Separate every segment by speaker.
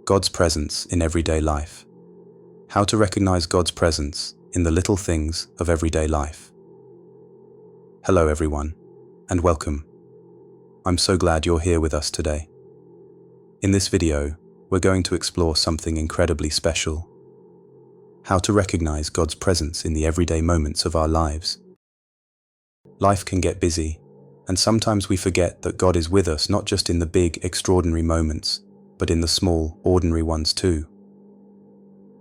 Speaker 1: God's presence in everyday life. How to recognize God's presence in the little things of everyday life. Hello everyone, and welcome. I'm so glad you're here with us today. In this video, we're going to explore something incredibly special. How to recognize God's presence in the everyday moments of our lives. Life can get busy, and sometimes we forget that God is with us not just in the big, extraordinary moments, but in the small, ordinary ones too.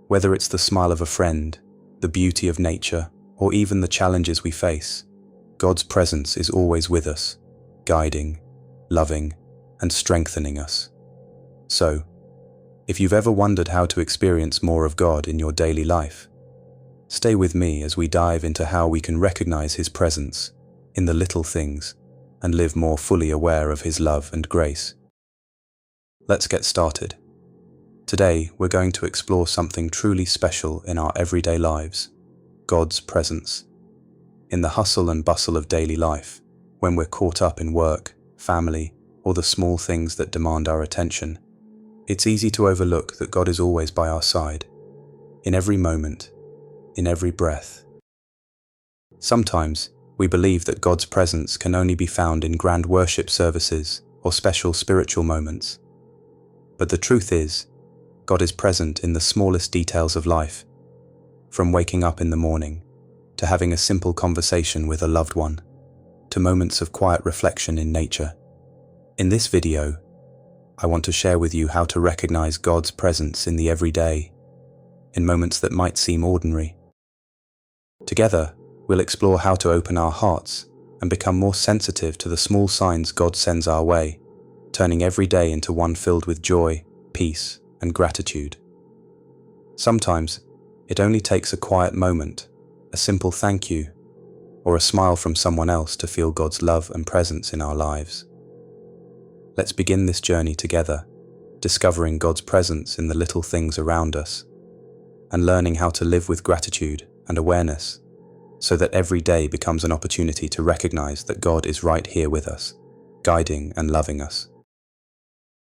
Speaker 1: Whether it's the smile of a friend, the beauty of nature, or even the challenges we face, God's presence is always with us, guiding, loving, and strengthening us. So, if you've ever wondered how to experience more of God in your daily life, stay with me as we dive into how we can recognize His presence in the little things and live more fully aware of His love and grace. Let's get started. Today, we're going to explore something truly special in our everyday lives, God's presence. In the hustle and bustle of daily life, when we're caught up in work, family, or the small things that demand our attention, it's easy to overlook that God is always by our side, in every moment, in every breath. Sometimes, we believe that God's presence can only be found in grand worship services or special spiritual moments. But the truth is, God is present in the smallest details of life, from waking up in the morning, to having a simple conversation with a loved one, to moments of quiet reflection in nature. In this video, I want to share with you how to recognize God's presence in the everyday, in moments that might seem ordinary. Together, we'll explore how to open our hearts and become more sensitive to the small signs God sends our way, turning every day into one filled with joy, peace, and gratitude. Sometimes, it only takes a quiet moment, a simple thank you, or a smile from someone else to feel God's love and presence in our lives. Let's begin this journey together, discovering God's presence in the little things around us, and learning how to live with gratitude and awareness, so that every day becomes an opportunity to recognize that God is right here with us, guiding and loving us.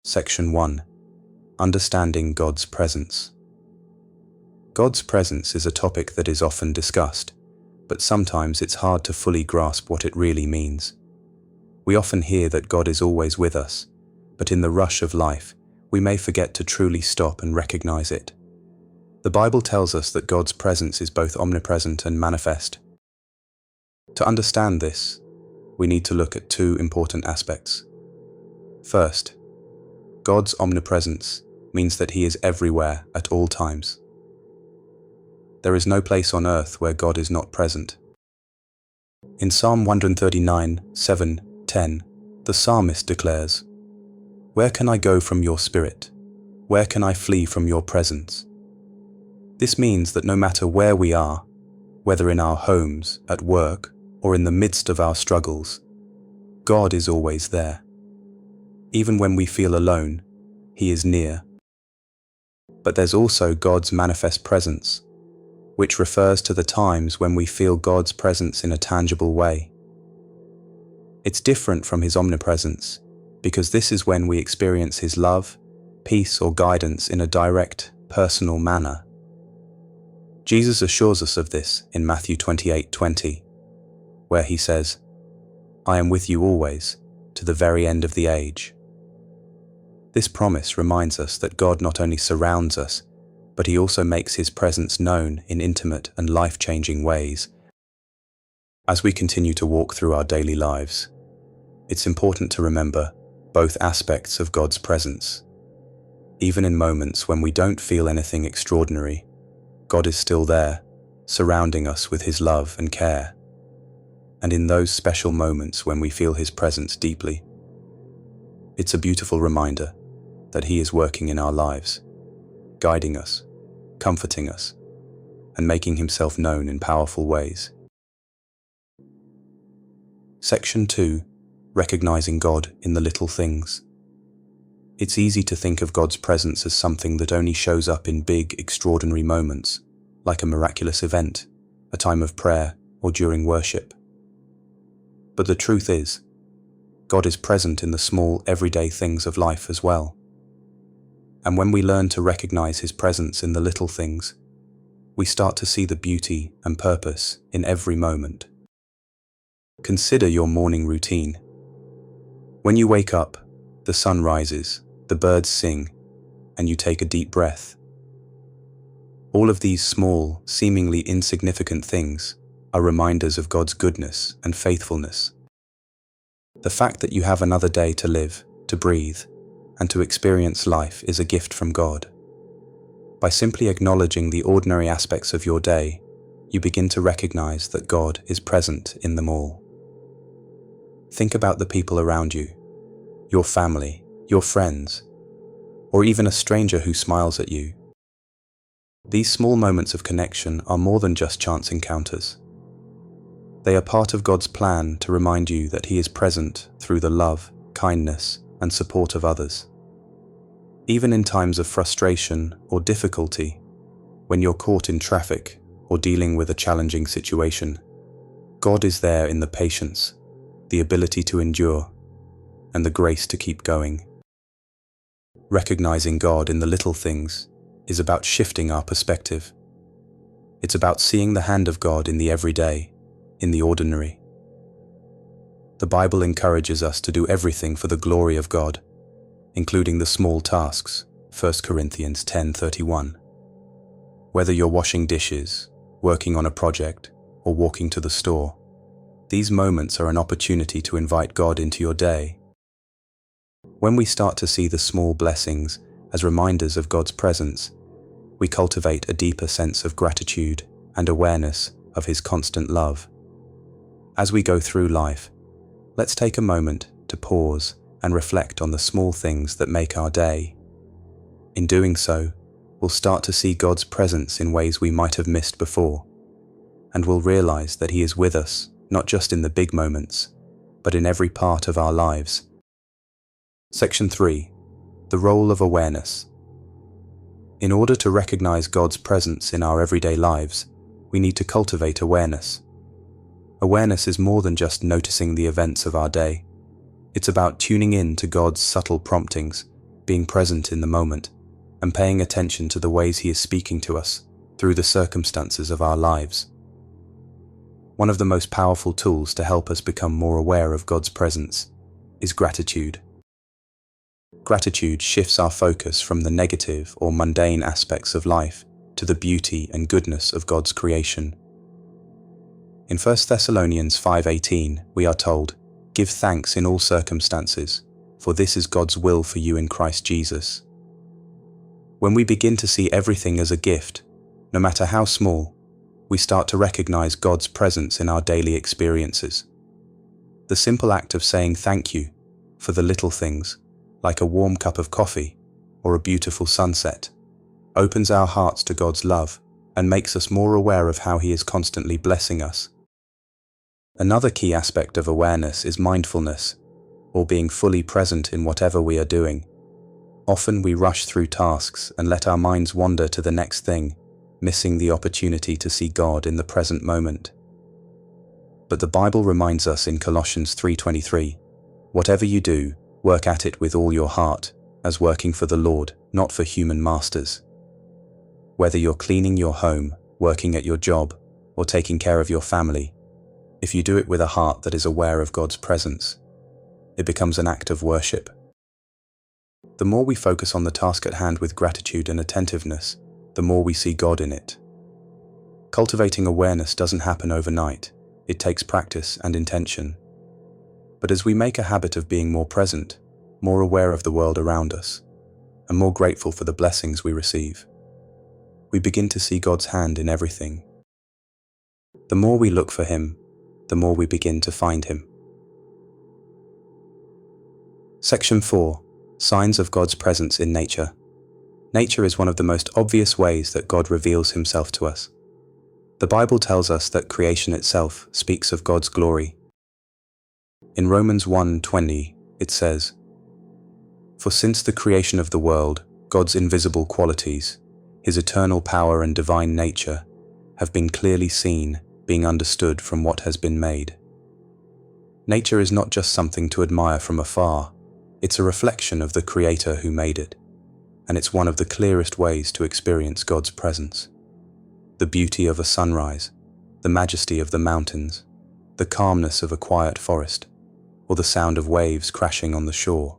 Speaker 1: Section 1. Understanding God's presence. God's presence is a topic that is often discussed, but sometimes it's hard to fully grasp what it really means. We often hear that God is always with us, but in the rush of life, we may forget to truly stop and recognize it. The Bible tells us that God's presence is both omnipresent and manifest. To understand this, we need to look at two important aspects. First, God's omnipresence means that He is everywhere at all times. There is no place on earth where God is not present. In Psalm 139, 7, 10, the psalmist declares, "Where can I go from your spirit? Where can I flee from your presence?" This means that no matter where we are, whether in our homes, at work, or in the midst of our struggles, God is always there. Even when we feel alone, He is near. But there's also God's manifest presence, which refers to the times when we feel God's presence in a tangible way. It's different from His omnipresence, because this is when we experience His love, peace, or guidance in a direct, personal manner. Jesus assures us of this in Matthew 28:20, where He says, "I am with you always, to the very end of the age." This promise reminds us that God not only surrounds us, but He also makes His presence known in intimate and life-changing ways. As we continue to walk through our daily lives, it's important to remember both aspects of God's presence. Even in moments when we don't feel anything extraordinary, God is still there, surrounding us with His love and care. And in those special moments when we feel His presence deeply, it's a beautiful reminder that He is working in our lives, guiding us, comforting us, and making Himself known in powerful ways. Section 2. Recognizing God in the little things. It's easy to think of God's presence as something that only shows up in big, extraordinary moments, like a miraculous event, a time of prayer, or during worship. But the truth is, God is present in the small, everyday things of life as well. And when we learn to recognize His presence in the little things, we start to see the beauty and purpose in every moment. Consider your morning routine. When you wake up, the sun rises, the birds sing, and you take a deep breath. All of these small, seemingly insignificant things are reminders of God's goodness and faithfulness. The fact that you have another day to live, to breathe, and to experience life is a gift from God. By simply acknowledging the ordinary aspects of your day, you begin to recognize that God is present in them all. Think about the people around you, your family, your friends, or even a stranger who smiles at you. These small moments of connection are more than just chance encounters. They are part of God's plan to remind you that He is present through the love, kindness, and support of others. Even in times of frustration or difficulty, when you're caught in traffic or dealing with a challenging situation, God is there in the patience, the ability to endure, and the grace to keep going. Recognizing God in the little things is about shifting our perspective. It's about seeing the hand of God in the everyday, in the ordinary. The Bible encourages us to do everything for the glory of God, including the small tasks, 1 Corinthians 10:31. Whether you're washing dishes, working on a project, or walking to the store, these moments are an opportunity to invite God into your day. When we start to see the small blessings as reminders of God's presence, we cultivate a deeper sense of gratitude and awareness of His constant love. As we go through life, let's take a moment to pause and reflect on the small things that make our day. In doing so, we'll start to see God's presence in ways we might have missed before, and we'll realize that He is with us, not just in the big moments, but in every part of our lives. Section 3. The role of awareness. In order to recognize God's presence in our everyday lives, we need to cultivate awareness. Awareness is more than just noticing the events of our day. It's about tuning in to God's subtle promptings, being present in the moment, and paying attention to the ways He is speaking to us through the circumstances of our lives. One of the most powerful tools to help us become more aware of God's presence is gratitude. Gratitude shifts our focus from the negative or mundane aspects of life to the beauty and goodness of God's creation. In 1 Thessalonians 5:18, we are told, "Give thanks in all circumstances, for this is God's will for you in Christ Jesus." When we begin to see everything as a gift, no matter how small, we start to recognize God's presence in our daily experiences. The simple act of saying thank you for the little things, like a warm cup of coffee or a beautiful sunset, opens our hearts to God's love and makes us more aware of how He is constantly blessing us. Another key aspect of awareness is mindfulness, or being fully present in whatever we are doing. Often we rush through tasks and let our minds wander to the next thing, missing the opportunity to see God in the present moment. But the Bible reminds us in Colossians 3:23, "Whatever you do, work at it with all your heart, as working for the Lord, not for human masters." Whether you're cleaning your home, working at your job, or taking care of your family, if you do it with a heart that is aware of God's presence, it becomes an act of worship. The more we focus on the task at hand with gratitude and attentiveness, the more we see God in it. Cultivating awareness doesn't happen overnight. It takes practice and intention. But as we make a habit of being more present, more aware of the world around us, and more grateful for the blessings we receive, we begin to see God's hand in everything. The more we look for Him, the more we begin to find Him. Section 4. Signs of God's presence in nature. Nature is one of the most obvious ways that God reveals Himself to us. The Bible tells us that creation itself speaks of God's glory. In Romans 1:20, it says, "For since the creation of the world, God's invisible qualities, His eternal power and divine nature, have been clearly seen, being understood from what has been made." Nature is not just something to admire from afar, it's a reflection of the Creator who made it. and it's one of the clearest ways to experience God's presence. The beauty of a sunrise, the majesty of the mountains, the calmness of a quiet forest, or the sound of waves crashing on the shore.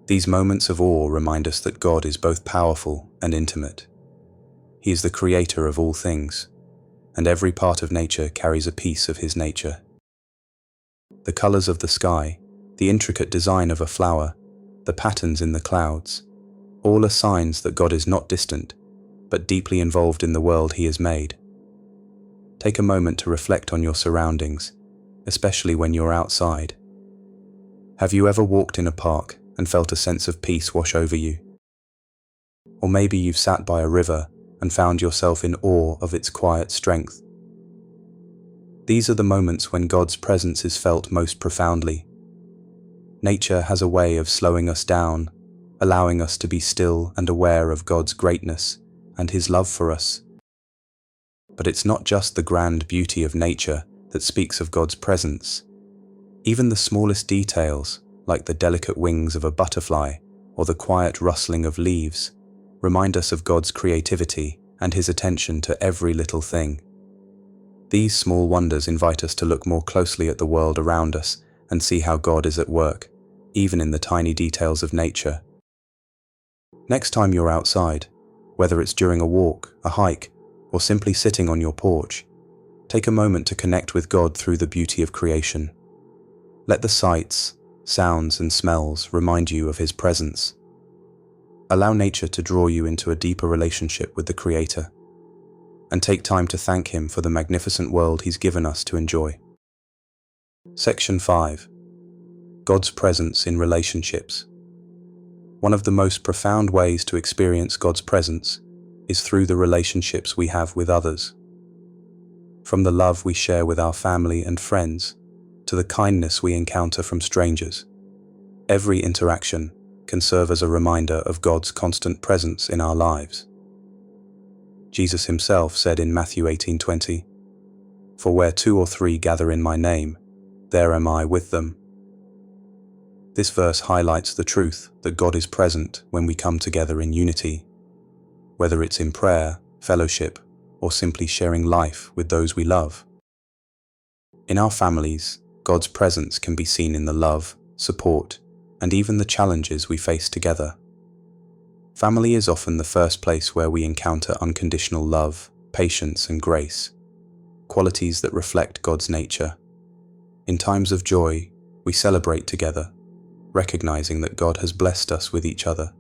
Speaker 1: These moments of awe remind us that God is both powerful and intimate. He is the creator of all things, and every part of nature carries a piece of his nature. The colors of the sky, the intricate design of a flower, the patterns in the clouds, all are signs that God is not distant, but deeply involved in the world he has made. Take a moment to reflect on your surroundings, especially when you're outside. Have you ever walked in a park and felt a sense of peace wash over you? Or maybe you've sat by a river and found yourself in awe of its quiet strength. These are the moments when God's presence is felt most profoundly. Nature has a way of slowing us down, allowing us to be still and aware of God's greatness and his love for us. But it's not just the grand beauty of nature that speaks of God's presence. Even the smallest details, like the delicate wings of a butterfly or the quiet rustling of leaves, remind us of God's creativity and his attention to every little thing. These small wonders invite us to look more closely at the world around us and see how God is at work, even in the tiny details of nature. Next time you're outside, whether it's during a walk, a hike, or simply sitting on your porch, take a moment to connect with God through the beauty of creation. Let the sights, sounds, and smells remind you of his presence. Allow nature to draw you into a deeper relationship with the Creator, and take time to thank him for the magnificent world he's given us to enjoy. Section 5. God's presence in relationships. One of the most profound ways to experience God's presence is through the relationships we have with others. From the love we share with our family and friends, to the kindness we encounter from strangers, every interaction can serve as a reminder of God's constant presence in our lives. Jesus himself said in Matthew 18:20, "For where 2 or 3 gather in my name, there am I with them." This verse highlights the truth that God is present when we come together in unity, whether it's in prayer, fellowship, or simply sharing life with those we love. In our families, God's presence can be seen in the love, support, and even the challenges we face together. Family is often the first place where we encounter unconditional love, patience, and grace, qualities that reflect God's nature. In times of joy, we celebrate together, recognizing that God has blessed us with each other.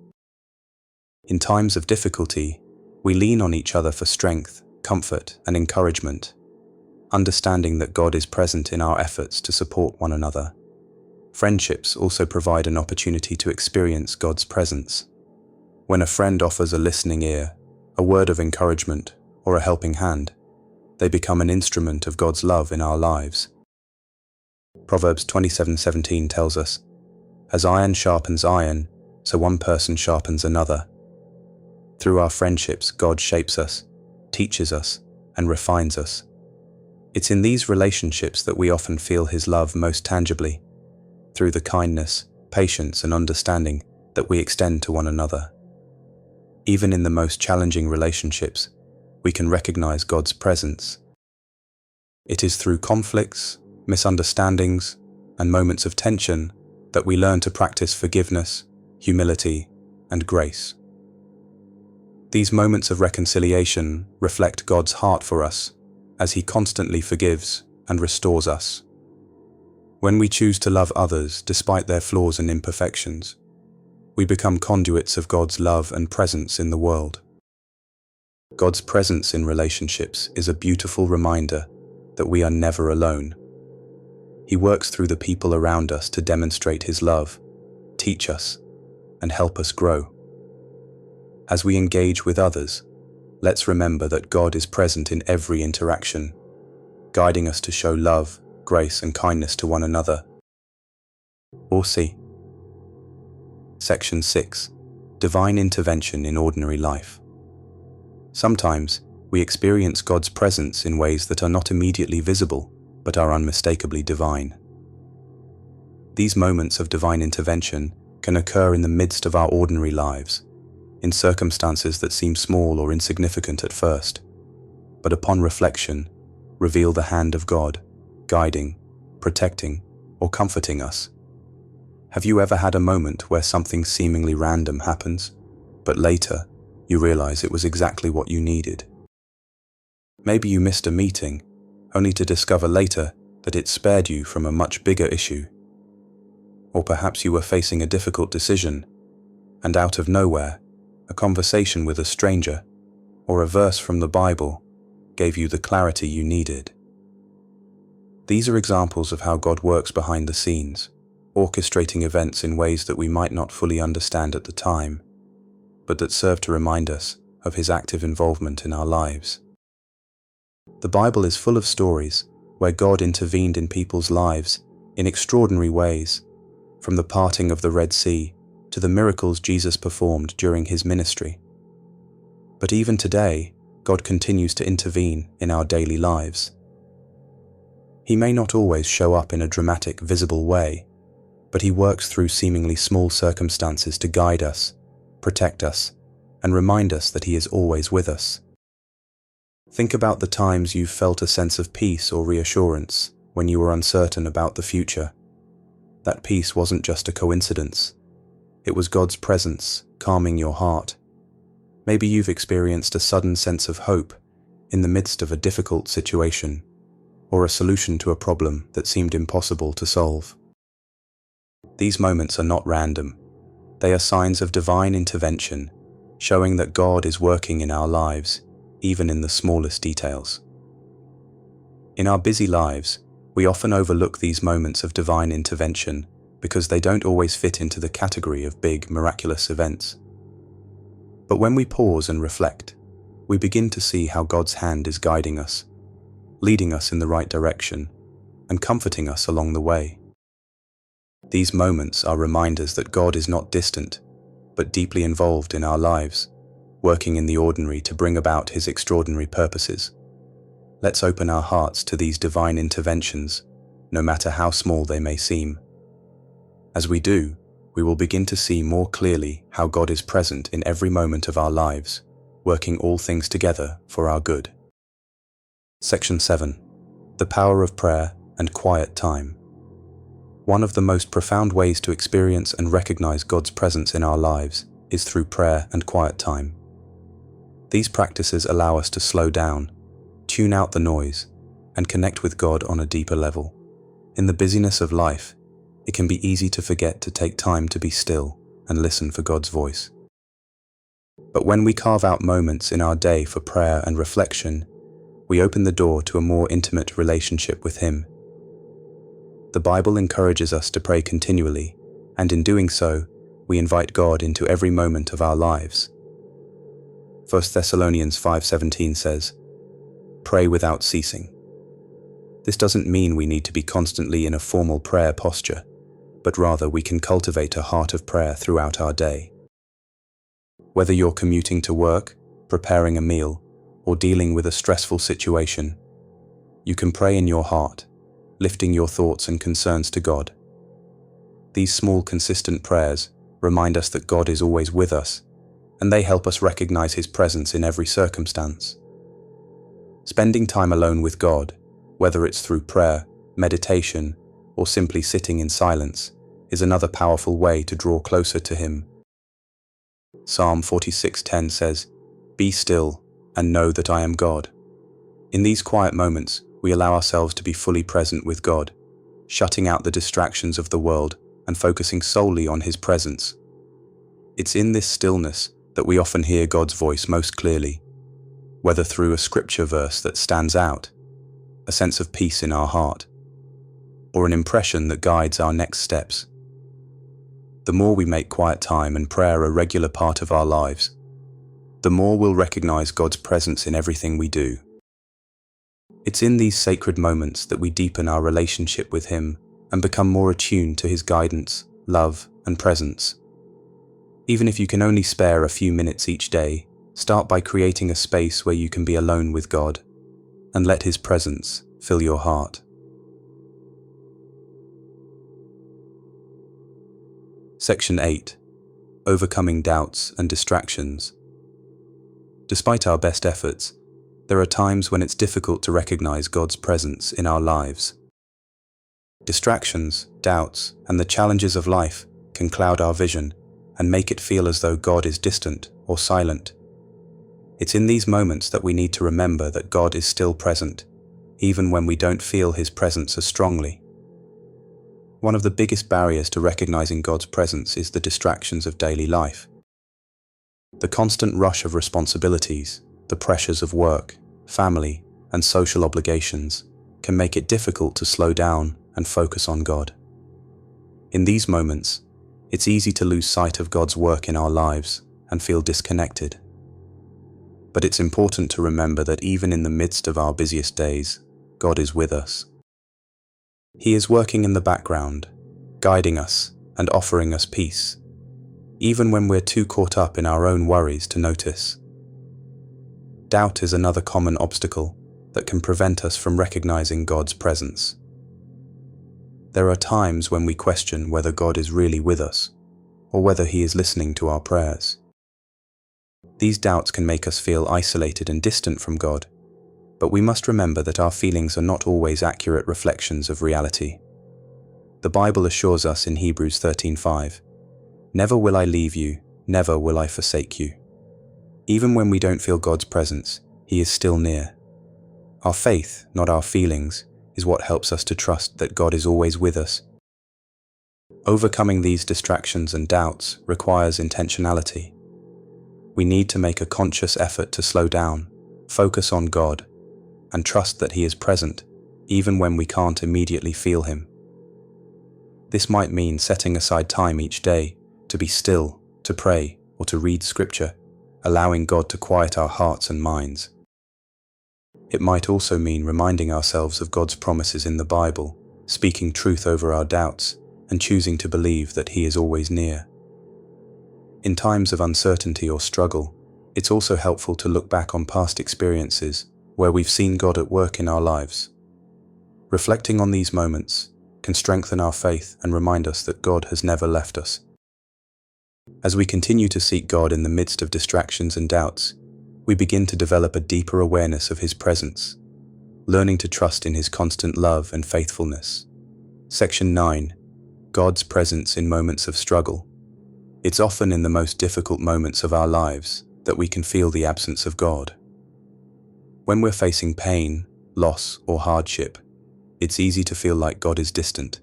Speaker 1: In times of difficulty, we lean on each other for strength, comfort, and encouragement, understanding that God is present in our efforts to support one another. Friendships also provide an opportunity to experience God's presence. When a friend offers a listening ear, a word of encouragement, or a helping hand, they become an instrument of God's love in our lives. Proverbs 27:17 tells us, "As iron sharpens iron, so one person sharpens another." Through our friendships, God shapes us, teaches us, and refines us. It's in these relationships that we often feel his love most tangibly, through the kindness, patience, and understanding that we extend to one another. Even in the most challenging relationships, we can recognize God's presence. It is through conflicts, misunderstandings, and moments of tension that we learn to practice forgiveness, humility, and grace. These moments of reconciliation reflect God's heart for us, as he constantly forgives and restores us. When we choose to love others despite their flaws and imperfections, we become conduits of God's love and presence in the world. God's presence in relationships is a beautiful reminder that we are never alone. He works through the people around us to demonstrate his love, teach us, and help us grow. As we engage with others, let's remember that God is present in every interaction, guiding us to show love, grace, and kindness to one another. Or C. Section 6. Divine intervention in ordinary life. Sometimes, we experience God's presence in ways that are not immediately visible, but are unmistakably divine. These moments of divine intervention can occur in the midst of our ordinary lives, in circumstances that seem small or insignificant at first, but upon reflection, reveal the hand of God, guiding, protecting, or comforting us. Have you ever had a moment where something seemingly random happens, but later you realize it was exactly what you needed? Maybe you missed a meeting, only to discover later that it spared you from a much bigger issue. Or perhaps you were facing a difficult decision, and out of nowhere, a conversation with a stranger or a verse from the Bible gave you the clarity you needed. These are examples of how God works behind the scenes, orchestrating events in ways that we might not fully understand at the time, but that serve to remind us of His active involvement in our lives. The Bible is full of stories where God intervened in people's lives in extraordinary ways, from the parting of the Red Sea to the miracles Jesus performed during His ministry. But even today, God continues to intervene in our daily lives. He may not always show up in a dramatic, visible way, but He works through seemingly small circumstances to guide us, protect us, and remind us that He is always with us. Think about the times you've felt a sense of peace or reassurance when you were uncertain about the future. That peace wasn't just a coincidence. It was God's presence calming your heart. Maybe you've experienced a sudden sense of hope in the midst of a difficult situation, or a solution to a problem that seemed impossible to solve. These moments are not random. They are signs of divine intervention, showing that God is working in our lives, even in the smallest details. In our busy lives, we often overlook these moments of divine intervention because they don't always fit into the category of big, miraculous events. But when we pause and reflect, we begin to see how God's hand is guiding us, leading us in the right direction, and comforting us along the way. These moments are reminders that God is not distant, but deeply involved in our lives, working in the ordinary to bring about His extraordinary purposes. Let's open our hearts to these divine interventions, no matter how small they may seem. As we do, we will begin to see more clearly how God is present in every moment of our lives, working all things together for our good. Section 7. The power of prayer and quiet time. One of the most profound ways to experience and recognize God's presence in our lives is through prayer and quiet time. These practices allow us to slow down, tune out the noise, and connect with God on a deeper level. In the busyness of life, it can be easy to forget to take time to be still and listen for God's voice. But when we carve out moments in our day for prayer and reflection, we open the door to a more intimate relationship with Him. The Bible encourages us to pray continually, and in doing so, we invite God into every moment of our lives. 1 Thessalonians 5:17 says, "Pray without ceasing." This doesn't mean we need to be constantly in a formal prayer posture, but rather we can cultivate a heart of prayer throughout our day. Whether you're commuting to work, preparing a meal, or dealing with a stressful situation, you can pray in your heart, lifting your thoughts and concerns to God. These small, consistent prayers remind us that God is always with us, and they help us recognize His presence in every circumstance. Spending time alone with God, whether it's through prayer, meditation, or simply sitting in silence, is another powerful way to draw closer to Him. Psalm 46:10 says, "Be still and know that I am God." In these quiet moments, we allow ourselves to be fully present with God, shutting out the distractions of the world and focusing solely on His presence. It's in this stillness that we often hear God's voice most clearly, whether through a scripture verse that stands out, a sense of peace in our heart, or an impression that guides our next steps. The more we make quiet time and prayer a regular part of our lives, the more we'll recognize God's presence in everything we do. It's in these sacred moments that we deepen our relationship with Him and become more attuned to His guidance, love, and presence. Even if you can only spare a few minutes each day, start by creating a space where you can be alone with God and let His presence fill your heart. Section 8. overcoming doubts and distractions. Despite our best efforts, there are times when it's difficult to recognize God's presence in our lives. Distractions, doubts, and the challenges of life can cloud our vision and make it feel as though God is distant or silent. It's in these moments that we need to remember that God is still present, even when we don't feel His presence as strongly. One of the biggest barriers to recognizing God's presence is the distractions of daily life. The constant rush of responsibilities, the pressures of work, family, and social obligations can make it difficult to slow down and focus on God. In these moments, it's easy to lose sight of God's work in our lives and feel disconnected. But it's important to remember that even in the midst of our busiest days, God is with us. He is working in the background, guiding us and offering us peace, even when we're too caught up in our own worries to notice. Doubt is another common obstacle that can prevent us from recognizing God's presence. There are times when we question whether God is really with us, or whether He is listening to our prayers. These doubts can make us feel isolated and distant from God, but we must remember that our feelings are not always accurate reflections of reality. The Bible assures us in Hebrews 13:5, "Never will I leave you, never will I forsake you." Even when we don't feel God's presence, He is still near. Our faith, not our feelings, is what helps us to trust that God is always with us. Overcoming these distractions and doubts requires intentionality. We need to make a conscious effort to slow down, focus on God, and trust that He is present, even when we can't immediately feel Him. This might mean setting aside time each day to be still, to pray, or to read Scripture, allowing God to quiet our hearts and minds. It might also mean reminding ourselves of God's promises in the Bible, speaking truth over our doubts, and choosing to believe that He is always near. In times of uncertainty or struggle, it's also helpful to look back on past experiences where we've seen God at work in our lives. Reflecting on these moments can strengthen our faith and remind us that God has never left us. As we continue to seek God in the midst of distractions and doubts, we begin to develop a deeper awareness of His presence, learning to trust in His constant love and faithfulness. Section 9. God's presence in moments of struggle. It's often in the most difficult moments of our lives that we can feel the absence of God. When we're facing pain, loss, or hardship, it's easy to feel like God is distant,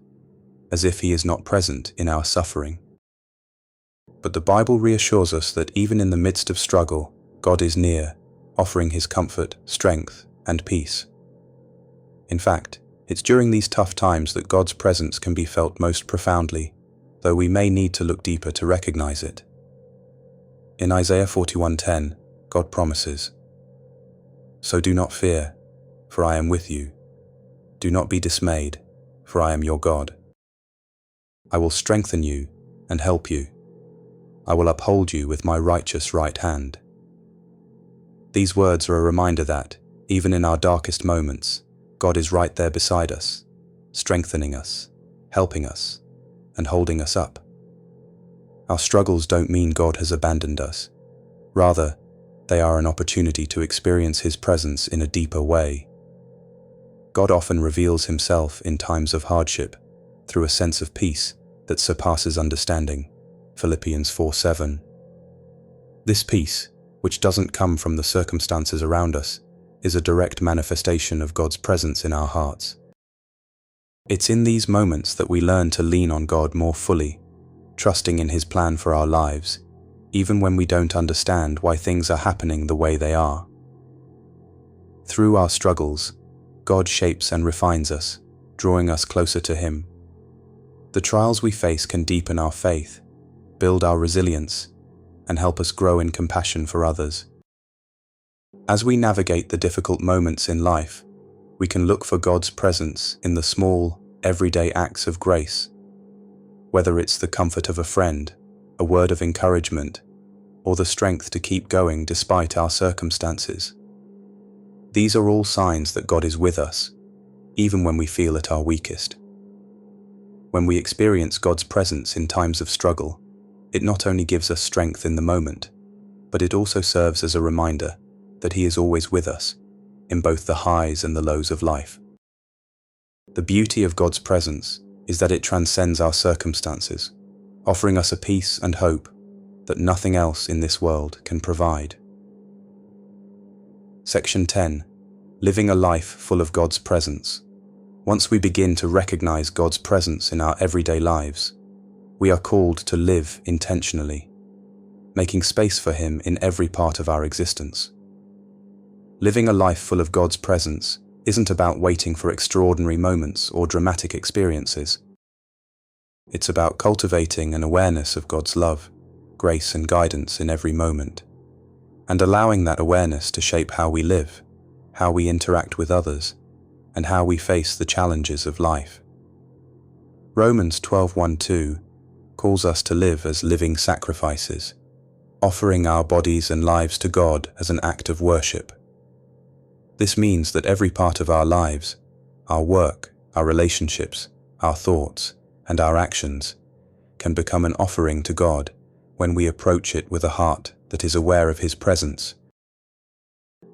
Speaker 1: as if He is not present in our suffering. But the Bible reassures us that even in the midst of struggle, God is near, offering His comfort, strength, and peace. In fact, it's during these tough times that God's presence can be felt most profoundly, though we may need to look deeper to recognize it. In Isaiah 41:10, God promises, "So do not fear, for I am with you. Do not be dismayed, for I am your God. I will strengthen you and help you. I will uphold you with my righteous right hand." These words are a reminder that, even in our darkest moments, God is right there beside us, strengthening us, helping us, and holding us up. Our struggles don't mean God has abandoned us. Rather, they are an opportunity to experience His presence in a deeper way. God often reveals Himself in times of hardship through a sense of peace that surpasses understanding. Philippians 4:7. This peace, which doesn't come from the circumstances around us, is a direct manifestation of God's presence in our hearts. It's in these moments that we learn to lean on God more fully, trusting in His plan for our lives, even when we don't understand why things are happening the way they are. Through our struggles, God shapes and refines us, drawing us closer to Him. The trials we face can deepen our faith, build our resilience, and help us grow in compassion for others. As we navigate the difficult moments in life, we can look for God's presence in the small, everyday acts of grace. Whether it's the comfort of a friend, a word of encouragement, or the strength to keep going despite our circumstances. These are all signs that God is with us, even when we feel at our weakest. When we experience God's presence in times of struggle, It not only gives us strength in the moment, but it also serves as a reminder that He is always with us, in both the highs and the lows of life. The beauty of God's presence is that it transcends our circumstances, offering us a peace and hope that nothing else in this world can provide. Section 10. Living a life full of God's presence. Once we begin to recognize God's presence in our everyday lives, we are called to live intentionally, making space for Him in every part of our existence. Living a life full of God's presence isn't about waiting for extraordinary moments or dramatic experiences. It's about cultivating an awareness of God's love, grace, and guidance in every moment, and allowing that awareness to shape how we live, how we interact with others, and how we face the challenges of life. Romans 12:1-2 calls us to live as living sacrifices, offering our bodies and lives to God as an act of worship. This means that every part of our lives, our work, our relationships, our thoughts, and our actions can become an offering to God when we approach it with a heart that is aware of His presence.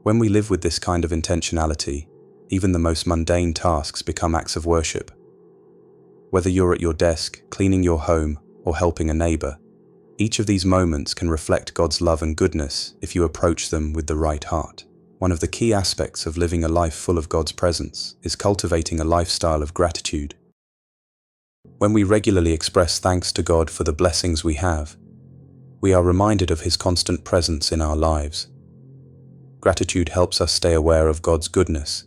Speaker 1: When we live with this kind of intentionality, even the most mundane tasks become acts of worship. Whether you're at your desk, cleaning your home, or helping a neighbor, each of these moments can reflect God's love and goodness if you approach them with the right heart. One of the key aspects of living a life full of God's presence is cultivating a lifestyle of gratitude. When we regularly express thanks to God for the blessings we have, we are reminded of His constant presence in our lives. Gratitude helps us stay aware of God's goodness,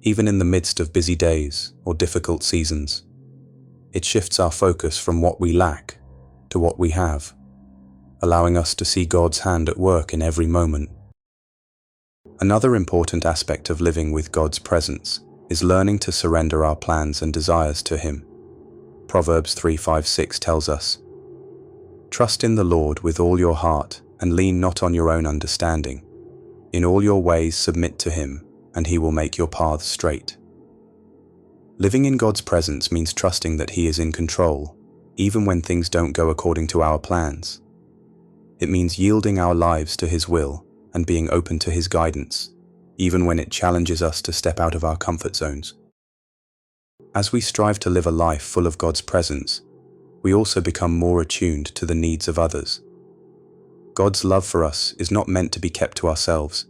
Speaker 1: even in the midst of busy days or difficult seasons. It shifts our focus from what we lack to what we have, allowing us to see God's hand at work in every moment. Another important aspect of living with God's presence is learning to surrender our plans and desires to Him. Proverbs 3:5-6 tells us, "Trust in the Lord with all your heart and lean not on your own understanding. In all your ways submit to Him, and He will make your paths straight." Living in God's presence means trusting that He is in control, even when things don't go according to our plans. It means yielding our lives to His will and being open to His guidance, even when it challenges us to step out of our comfort zones. As we strive to live a life full of God's presence, we also become more attuned to the needs of others. God's love for us is not meant to be kept to ourselves.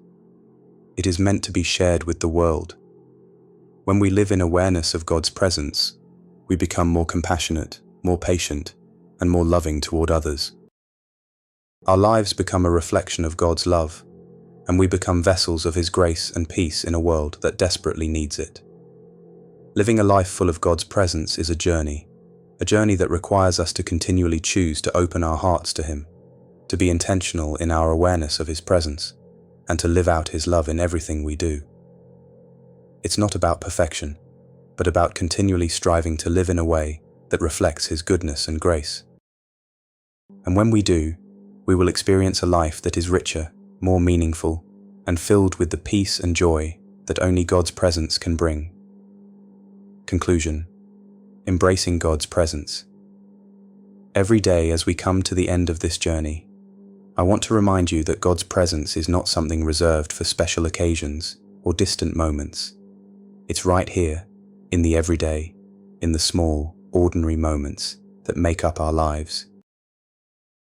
Speaker 1: It is meant to be shared with the world. When we live in awareness of God's presence, we become more compassionate, more patient, and more loving toward others. Our lives become a reflection of God's love, and we become vessels of His grace and peace in a world that desperately needs it. Living a life full of God's presence is a journey that requires us to continually choose to open our hearts to Him, to be intentional in our awareness of His presence, and to live out His love in everything we do. It's not about perfection, but about continually striving to live in a way that reflects His goodness and grace. And when we do, we will experience a life that is richer, more meaningful, and filled with the peace and joy that only God's presence can bring. Conclusion: embracing God's presence. Every day as we come to the end of this journey, I want to remind you that God's presence is not something reserved for special occasions or distant moments. It's right here, in the everyday, in the small, ordinary moments that make up our lives.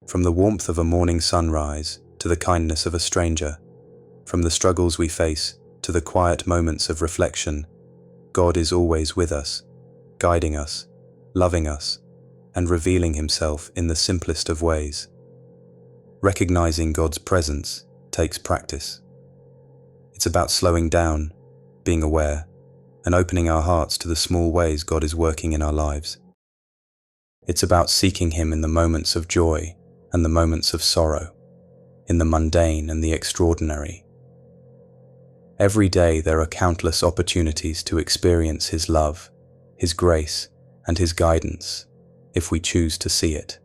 Speaker 1: From the warmth of a morning sunrise to the kindness of a stranger, from the struggles we face to the quiet moments of reflection, God is always with us, guiding us, loving us, and revealing Himself in the simplest of ways. Recognizing God's presence takes practice. It's about slowing down, being aware, and opening our hearts to the small ways God is working in our lives. It's about seeking Him in the moments of joy and the moments of sorrow, in the mundane and the extraordinary. Every day there are countless opportunities to experience His love, His grace, and His guidance, if we choose to see it.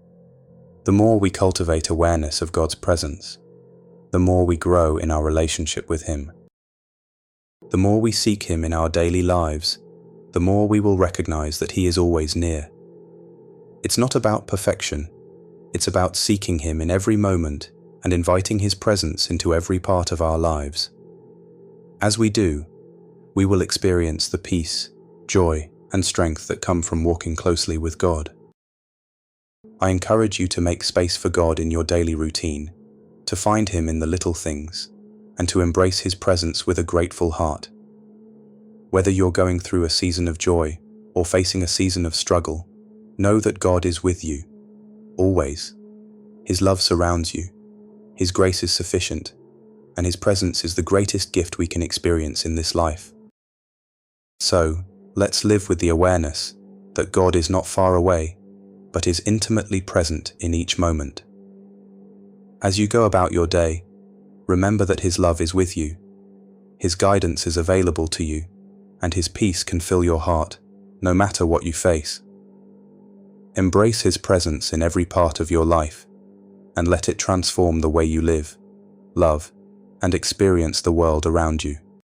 Speaker 1: The more we cultivate awareness of God's presence, the more we grow in our relationship with Him. The more we seek Him in our daily lives, the more we will recognize that He is always near. It's not about perfection, It's about seeking Him in every moment and inviting His presence into every part of our lives. As we do, we will experience the peace, joy, and strength that come from walking closely with God. I encourage you to make space for God in your daily routine, to find Him in the little things, and to embrace His presence with a grateful heart. Whether you're going through a season of joy or facing a season of struggle, know that God is with you, always. His love surrounds you, His grace is sufficient, and His presence is the greatest gift we can experience in this life. So, let's live with the awareness that God is not far away, but is intimately present in each moment. As you go about your day, remember that His love is with you, His guidance is available to you, and His peace can fill your heart, no matter what you face. Embrace His presence in every part of your life, and let it transform the way you live, love, and experience the world around you.